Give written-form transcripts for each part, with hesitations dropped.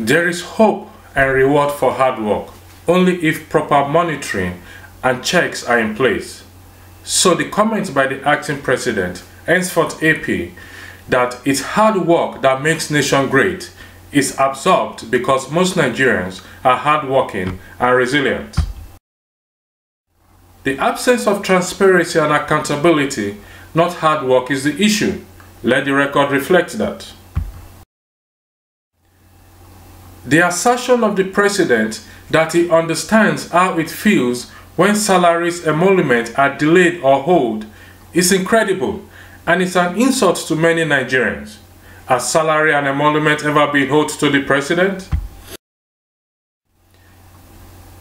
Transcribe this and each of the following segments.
There is hope and reward for hard work only if proper monitoring and checks are in place. So the comment by the acting president, henceforth AP, that it's hard work that makes nation great is absorbed because most Nigerians are hardworking and resilient. The absence of transparency and accountability, not hard work, is the issue. Let the record reflect that. The assertion of the president that he understands how it feels when salaries emoluments are delayed or held is incredible, and it's an insult to many Nigerians. Has salary and emolument ever been held to the president?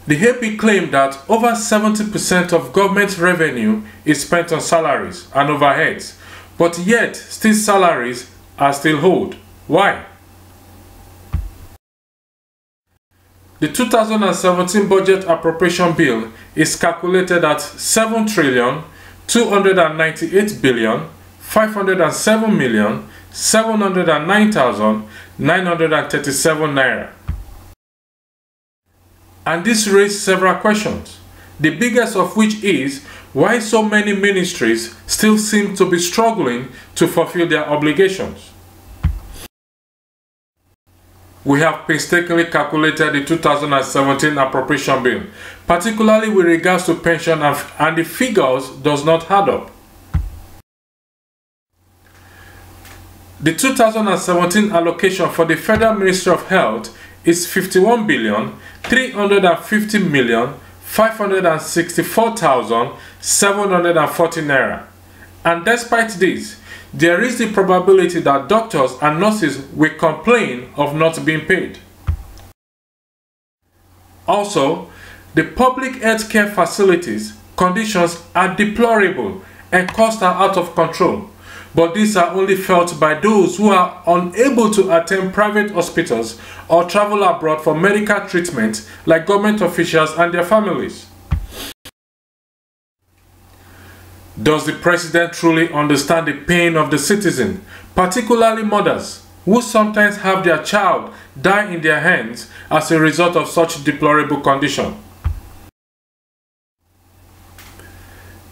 The AP claimed that over 70% of government revenue is spent on salaries and overheads, but yet still salaries are still held. Why? The 2017 Budget Appropriation Bill is calculated at 7,298,507,709,937 naira. And this raised several questions, the biggest of which is why so many ministries still seem to be struggling to fulfill their obligations. We have painstakingly calculated the 2017 appropriation bill, particularly with regards to pension, and the figures does not add up. The 2017 allocation for the Federal Ministry of Health is 51,350,564,740 naira. And despite this, there is the probability that doctors and nurses will complain of not being paid. Also, the public healthcare facilities conditions are deplorable and costs are out of control, but these are only felt by those who are unable to attend private hospitals or travel abroad for medical treatment, like government officials and their families. Does the president truly understand the pain of the citizen, particularly mothers, who sometimes have their child die in their hands as a result of such deplorable condition?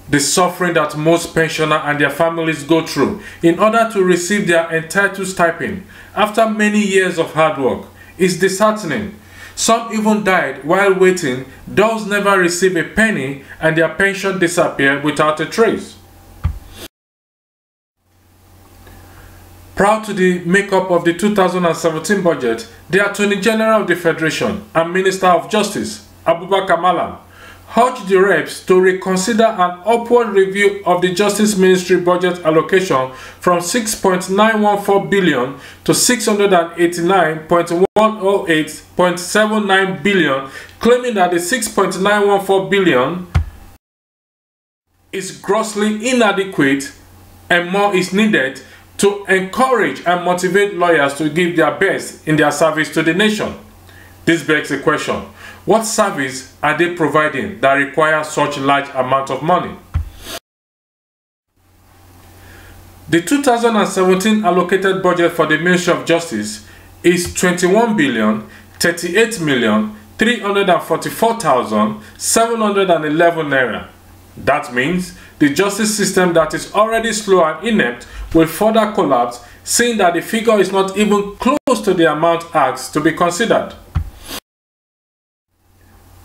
The suffering that most pensioners and their families go through in order to receive their entitled stipend after many years of hard work is disheartening. Some even died while waiting, those never receive a penny, and their pension disappeared without a trace. Proud to the makeup of the 2017 budget, the Attorney General of the Federation and Minister of Justice, Abubakar Mallam, urged the reps to reconsider an upward review of the Justice Ministry budget allocation from 6.914 billion to 689.108.79 billion, claiming that the 6.914 billion is grossly inadequate and more is needed to encourage and motivate lawyers to give their best in their service to the nation. This begs the question, what service are they providing that requires such large amount of money? The 2017 allocated budget for the Ministry of Justice is 21,038,344,711 naira. That means the justice system that is already slow and inept will further collapse, seeing that the figure is not even close to the amount asked to be considered.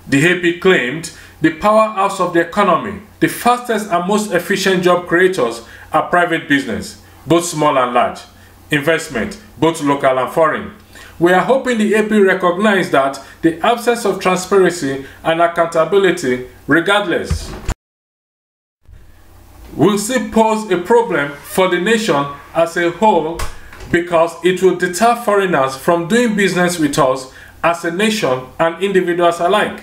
The AP claimed the powerhouse of the economy, the fastest and most efficient job creators are private business, both small and large, investment, both local and foreign. We are hoping the AP recognize that the absence of transparency and accountability, regardless, will still pose a problem for the nation as a whole, because it will deter foreigners from doing business with us as a nation and individuals alike.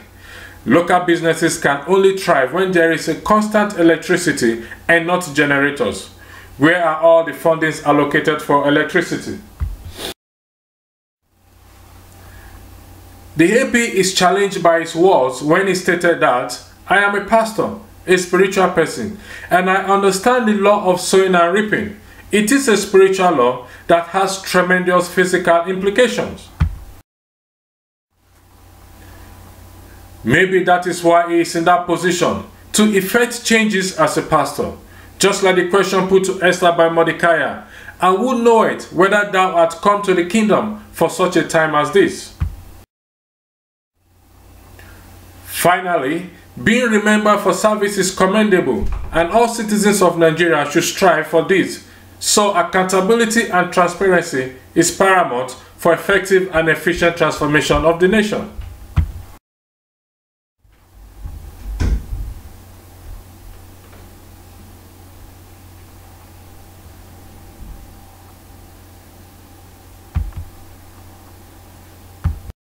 Local businesses can only thrive when there is a constant electricity and not generators. Where are all the fundings allocated for electricity? The AP is challenged by his words when he stated that, "I am a pastor, a spiritual person, and I understand the law of sowing and reaping. It is a spiritual law that has tremendous physical implications." Maybe that is why he is in that position, to effect changes as a pastor. Just like the question put to Esther by Mordecai, and who knoweth whether thou art come to the kingdom for such a time as this? Finally, being remembered for service is commendable, and all citizens of Nigeria should strive for this. So accountability and transparency is paramount for effective and efficient transformation of the nation.